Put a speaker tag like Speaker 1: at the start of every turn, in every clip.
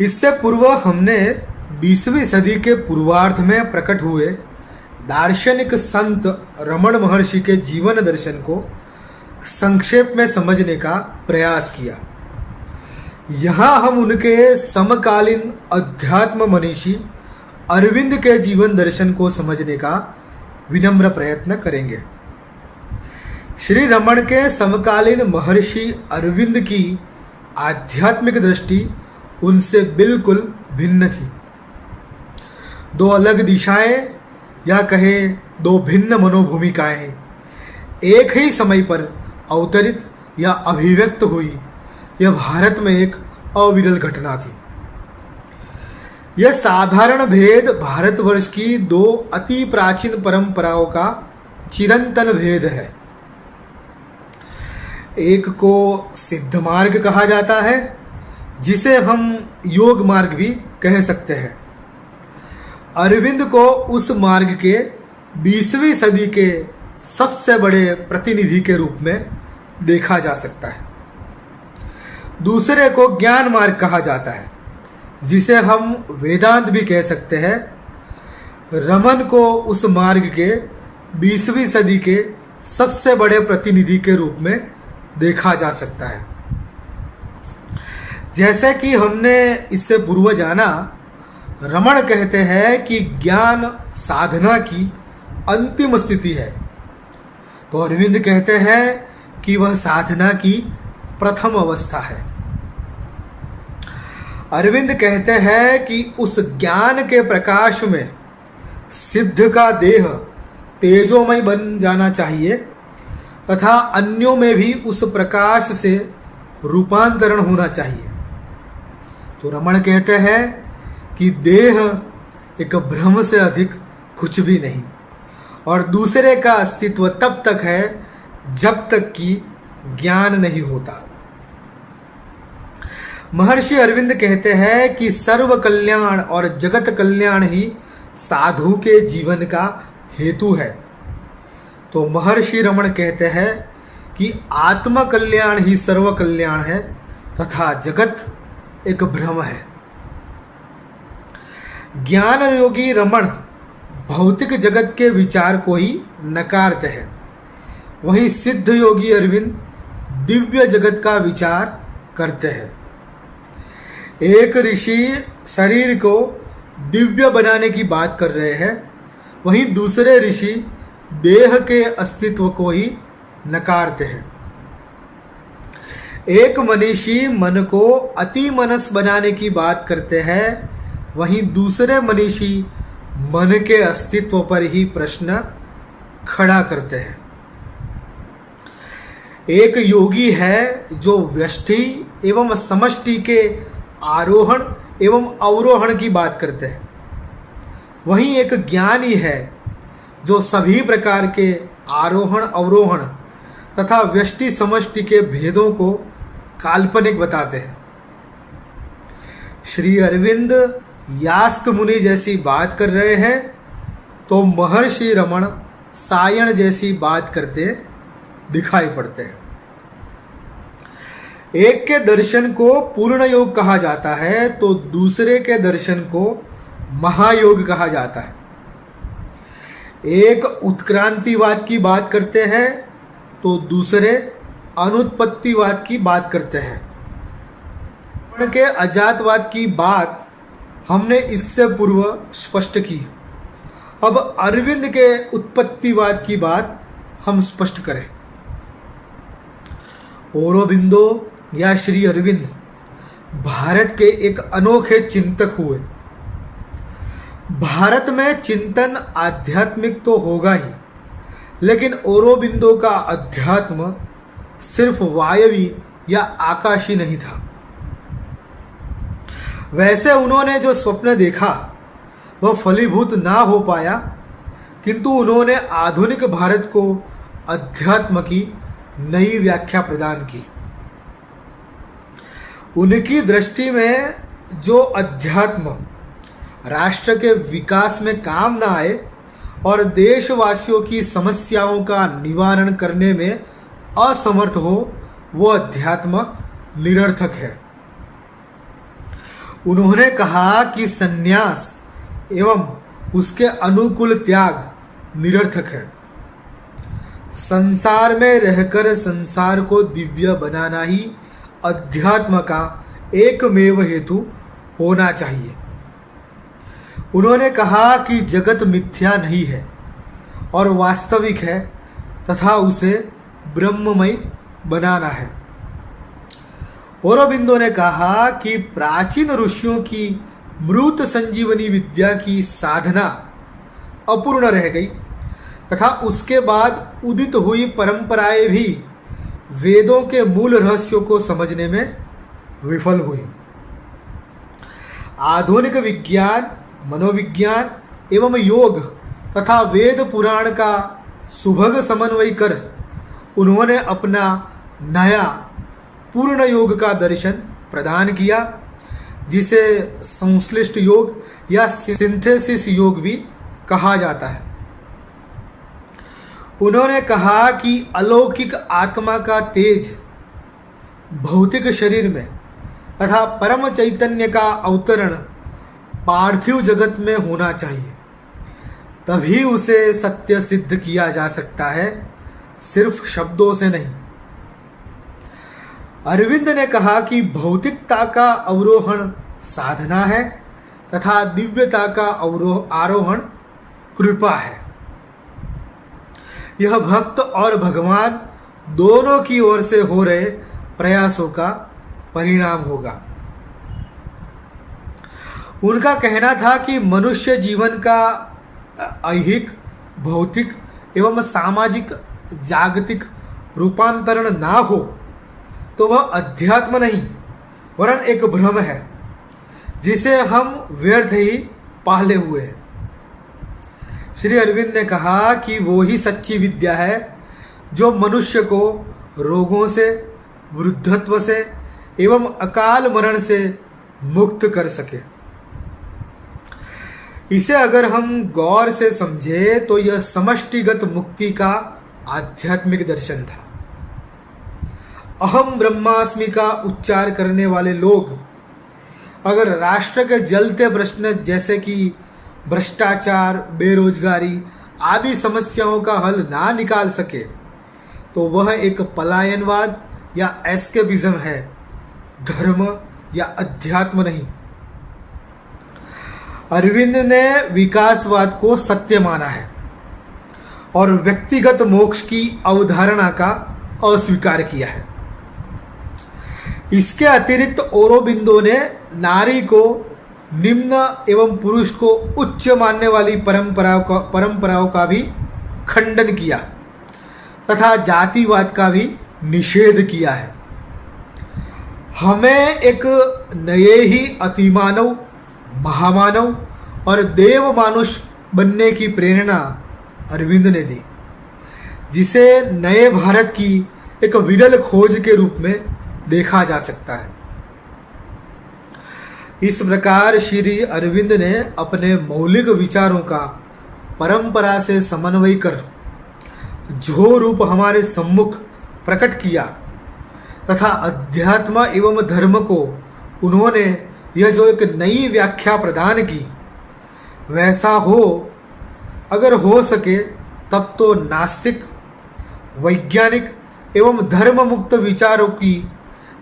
Speaker 1: इससे पूर्व हमने 20वीं सदी के पूर्वार्ध में प्रकट हुए दार्शनिक संत रमण महर्षि के जीवन दर्शन को संक्षेप में समझने का प्रयास किया। यहाँ हम उनके समकालीन अध्यात्म मनीषी अरविंद के जीवन दर्शन को समझने का विनम्र प्रयत्न करेंगे। श्री रमण के समकालीन महर्षि अरविंद की आध्यात्मिक दृष्टि उनसे बिल्कुल भिन्न थी। दो अलग दिशाएं या कहे दो भिन्न मनोभूमिकाएं एक ही समय पर अवतरित या अभिव्यक्त हुई, यह भारत में एक अविरल घटना थी। यह साधारण भेद भारतवर्ष की दो अति प्राचीन परंपराओं का चिरंतन भेद है। एक को सिद्ध मार्ग कहा जाता है, जिसे हम योग मार्ग भी कह सकते हैं। अरविंद को उस मार्ग के 20वीं सदी के सबसे बड़े प्रतिनिधि के रूप में देखा जा सकता है। दूसरे को ज्ञान मार्ग कहा जाता है, जिसे हम वेदांत भी कह सकते हैं। रमन को उस मार्ग के 20वीं सदी के सबसे बड़े प्रतिनिधि के रूप में देखा जा सकता है। जैसे कि हमने इससे पूर्व जाना, रमण कहते हैं कि ज्ञान साधना की अंतिम स्थिति है, तो अरविंद कहते हैं कि वह साधना की प्रथम अवस्था है। अरविंद कहते हैं कि उस ज्ञान के प्रकाश में सिद्ध का देह तेजोमय बन जाना चाहिए तथा अन्यों में भी उस प्रकाश से रूपांतरण होना चाहिए। तो रमण कहते हैं कि देह एक भ्रम से अधिक कुछ भी नहीं, और दूसरे का अस्तित्व तब तक है जब तक कि ज्ञान नहीं होता। महर्षि अरविंद कहते हैं कि सर्व कल्याण और जगत कल्याण ही साधु के जीवन का हेतु है। तो महर्षि रमण कहते हैं कि आत्म कल्याण ही सर्व कल्याण है तथा जगत एक भ्रम है। ज्ञान योगी रमण भौतिक जगत के विचार को ही नकारते हैं, वहीं सिद्ध योगी अरविंद दिव्य जगत का विचार करते हैं। एक ऋषि शरीर को दिव्य बनाने की बात कर रहे हैं, वहीं दूसरे ऋषि देह के अस्तित्व को ही नकारते हैं। एक मनीषी मन को अति मनस बनाने की बात करते हैं, वहीं दूसरे मनीषी मन के अस्तित्व पर ही प्रश्न खड़ा करते हैं। एक योगी है जो व्यष्टि एवं समष्टि के आरोहण एवं अवरोहण की बात करते हैं, वहीं एक ज्ञानी है जो सभी प्रकार के आरोहण अवरोहण तथा व्यष्टि समष्टि के भेदों को काल्पनिक बताते हैं। श्री अरविंद यास्क मुनि जैसी बात कर रहे हैं, तो महर्षि रमण सायण जैसी बात करते दिखाई पड़ते हैं। एक के दर्शन को पूर्ण योग कहा जाता है, तो दूसरे के दर्शन को महायोग कहा जाता है। एक उत्क्रांतिवाद की बात करते हैं, तो दूसरे अनुत्पत्तिवाद की बात करते हैं। के अजातवाद की बात हमने इससे पूर्व स्पष्ट की। अब अरविंद के उत्पत्तिवाद की बात हम स्पष्ट करें। औरोबिंदो या श्री अरविंद भारत के एक अनोखे चिंतक हुए। भारत में चिंतन आध्यात्मिक तो होगा ही, लेकिन औरोबिंदो का अध्यात्म सिर्फ वायवी या आकाशी नहीं था। वैसे उन्होंने जो स्वप्न देखा वह फलीभूत ना हो पाया, किंतु उन्होंने आधुनिक भारत को अध्यात्म की नई व्याख्या प्रदान की। उनकी दृष्टि में जो अध्यात्म राष्ट्र के विकास में काम ना आए और देशवासियों की समस्याओं का निवारण करने में असमर्थ हो, वो अध्यात्म निरर्थक है। उन्होंने कहा कि संन्यास एवं उसके अनुकूल त्याग निरर्थक है। संसार में रहकर संसार को दिव्य बनाना ही अध्यात्म का एकमेव हेतु होना चाहिए। उन्होंने कहा कि जगत मिथ्या नहीं है और वास्तविक है तथा उसे ब्रह्ममय बनाना है। औरोबिंदो ने कहा कि प्राचीन ऋषियों की मृत संजीवनी विद्या की साधना अपूर्ण रह गई तथा उसके बाद उदित हुई परंपराएं भी वेदों के मूल रहस्यों को समझने में विफल हुई। आधुनिक विज्ञान, मनोविज्ञान एवं योग तथा वेद पुराण का सुभग समन्वय कर उन्होंने अपना नया पूर्ण योग का दर्शन प्रदान किया, जिसे संश्लिष्ट योग या सिंथेसिस योग भी कहा जाता है। उन्होंने कहा कि अलौकिक आत्मा का तेज भौतिक शरीर में तथा परम चैतन्य का अवतरण पार्थिव जगत में होना चाहिए, तभी उसे सत्य सिद्ध किया जा सकता है, सिर्फ शब्दों से नहीं। अरविंद ने कहा कि भौतिकता का अवरोहण साधना है तथा दिव्यता का आरोहण कृपा है। यह भक्त और भगवान दोनों की ओर से हो रहे प्रयासों का परिणाम होगा। उनका कहना था कि मनुष्य जीवन का ऐहिक, भौतिक एवं सामाजिक जागतिक रूपांतरण ना हो तो वह अध्यात्म नहीं वरन एक भ्रम है, जिसे हम व्यर्थ ही पाले हुए हैं। श्री अरविंद ने कहा कि वो ही सच्ची विद्या है जो मनुष्य को रोगों से, वृद्धत्व से एवं अकाल मरण से मुक्त कर सके। इसे अगर हम गौर से समझे तो यह समष्टिगत मुक्ति का आध्यात्मिक दर्शन था। अहम ब्रह्मास्मि का उच्चार करने वाले लोग अगर राष्ट्र के जलते प्रश्न जैसे कि भ्रष्टाचार, बेरोजगारी आदि समस्याओं का हल ना निकाल सके तो वह एक पलायनवाद या एस्केपिज्म है, धर्म या अध्यात्म नहीं। अरविंद ने विकासवाद को सत्य माना है और व्यक्तिगत मोक्ष की अवधारणा का अस्वीकार किया है। इसके अतिरिक्त औरोबिंदो ने नारी को निम्न एवं पुरुष को उच्च मानने वाली परंपराओं का भी खंडन किया तथा जातिवाद का भी निषेध किया है। हमें एक नए ही अतिमानव, महामानव और देव मानुष बनने की प्रेरणा अरविंद ने दी, जिसे नए भारत की एक विरल खोज के रूप में देखा जा सकता है। इस प्रकार श्री अरविंद ने अपने मौलिक विचारों का परंपरा से समन्वय कर जो रूप हमारे सम्मुख प्रकट किया तथा अध्यात्म एवं धर्म को उन्होंने यह जो एक नई व्याख्या प्रदान की, वैसा हो अगर हो सके तब तो नास्तिक, वैज्ञानिक एवं धर्म मुक्त विचारों की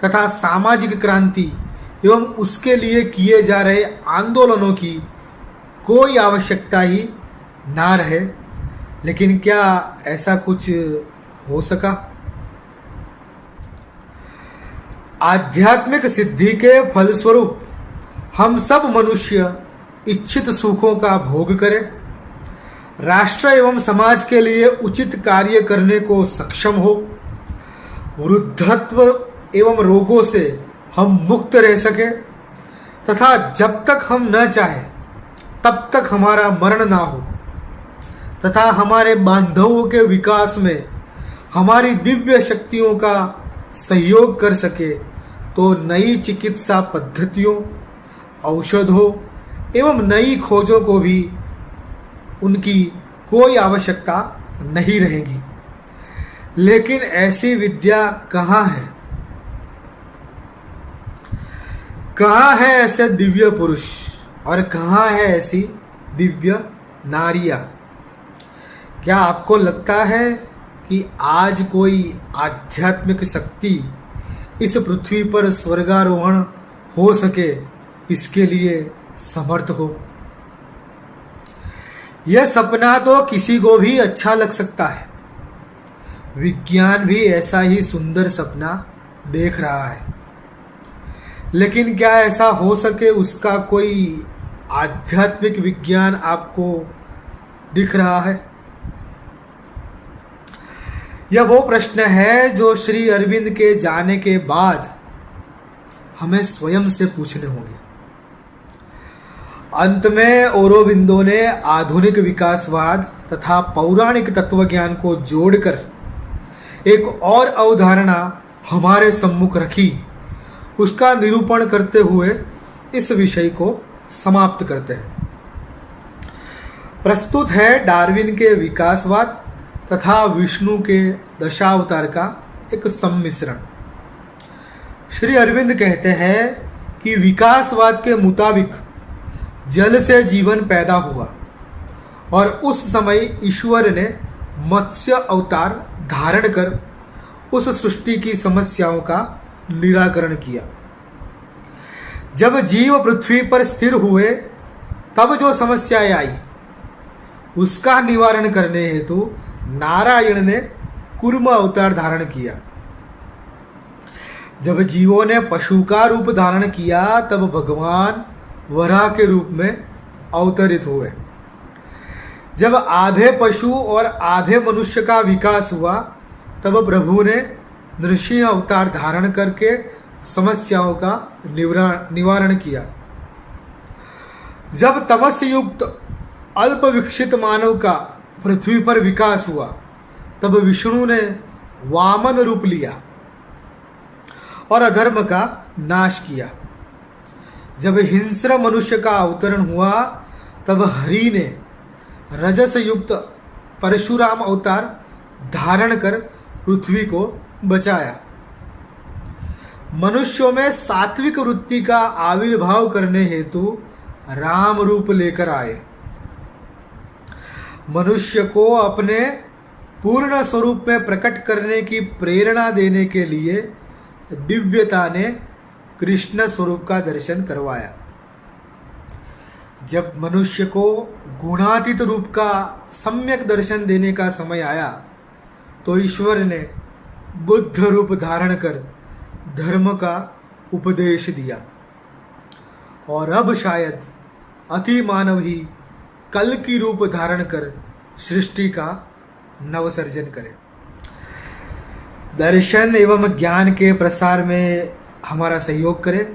Speaker 1: तथा सामाजिक क्रांति एवं उसके लिए किए जा रहे आंदोलनों की कोई आवश्यकता ही ना रहे। लेकिन क्या ऐसा कुछ हो सका? आध्यात्मिक सिद्धि के फलस्वरूप हम सब मनुष्य इच्छित सुखों का भोग करें, राष्ट्र एवं समाज के लिए उचित कार्य करने को सक्षम हो, वृद्धत्व एवं रोगों से हम मुक्त रह सके तथा जब तक हम न चाहे तब तक हमारा मरण ना हो तथा हमारे बांधवों के विकास में हमारी दिव्य शक्तियों का सहयोग कर सके, तो नई चिकित्सा पद्धतियों, औषधों एवं नई खोजों को भी उनकी कोई आवश्यकता नहीं रहेगी। लेकिन ऐसी विद्या कहाँ है? कहाँ है ऐसे दिव्य पुरुष और कहाँ है ऐसी दिव्य नारियां? क्या आपको लगता है कि आज कोई आध्यात्मिक शक्ति इस पृथ्वी पर स्वर्गारोहण हो सके, इसके लिए समर्थ हो? यह सपना तो किसी को भी अच्छा लग सकता है। विज्ञान भी ऐसा ही सुंदर सपना देख रहा है, लेकिन क्या ऐसा हो सके उसका कोई आध्यात्मिक विज्ञान आपको दिख रहा है? यह वो प्रश्न है जो श्री अरविंद के जाने के बाद हमें स्वयं से पूछने होंगे। अंत में औरोबिंदो ने आधुनिक विकासवाद तथा पौराणिक तत्वज्ञान को जोड़कर एक और अवधारणा हमारे सम्मुख रखी। उसका निरूपण करते हुए इस विषय को समाप्त करते हैं। प्रस्तुत है डार्विन के विकासवाद तथा विष्णु के दशावतार का एक सम्मिश्रण। श्री अरविंद कहते हैं कि विकासवाद के मुताबिक जल से जीवन पैदा हुआ और उस समय ईश्वर ने मत्स्य अवतार धारण कर उस सृष्टि की समस्याओं का निराकरण किया। जब जीव पृथ्वी पर स्थिर हुए तब जो समस्याएं आई उसका निवारण करने हेतु नारायण ने कूर्म अवतार धारण किया। जब जीवों ने पशु का रूप धारण किया तब भगवान वराह के रूप में अवतरित हुए। जब आधे पशु और आधे मनुष्य का विकास हुआ तब प्रभु ने नृसिंह अवतार धारण करके समस्याओं का निवारण किया। जब तमस युक्त अल्प विकसित मानव का पृथ्वी पर विकास हुआ तब विष्णु ने वामन रूप लिया और अधर्म का नाश किया। जब हिंस्र मनुष्य का अवतरण हुआ तब हरि ने रजस युक्त परशुराम अवतार धारण कर पृथ्वी को बचाया। मनुष्यों में सात्विक वृत्ति का आविर्भाव करने हेतु राम रूप लेकर आए। मनुष्य को अपने पूर्ण स्वरूप में प्रकट करने की प्रेरणा देने के लिए दिव्यता ने कृष्ण स्वरूप का दर्शन करवाया। जब मनुष्य को गुणातीत रूप का सम्यक दर्शन देने का समय आया तो ईश्वर ने बुद्ध रूप धारण कर धर्म का उपदेश दिया और अब शायद अति मानव ही कल की रूप धारण कर सृष्टि का नवसर्जन करे। दर्शन एवं ज्ञान के प्रसार में हमारा सहयोग करें।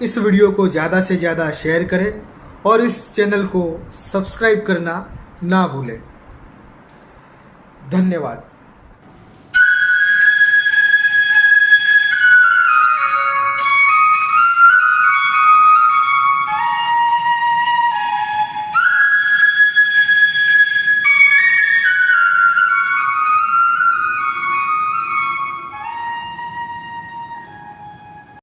Speaker 1: इस वीडियो को ज़्यादा से ज़्यादा शेयर करें और इस चैनल को सब्सक्राइब करना ना भूलें। धन्यवाद।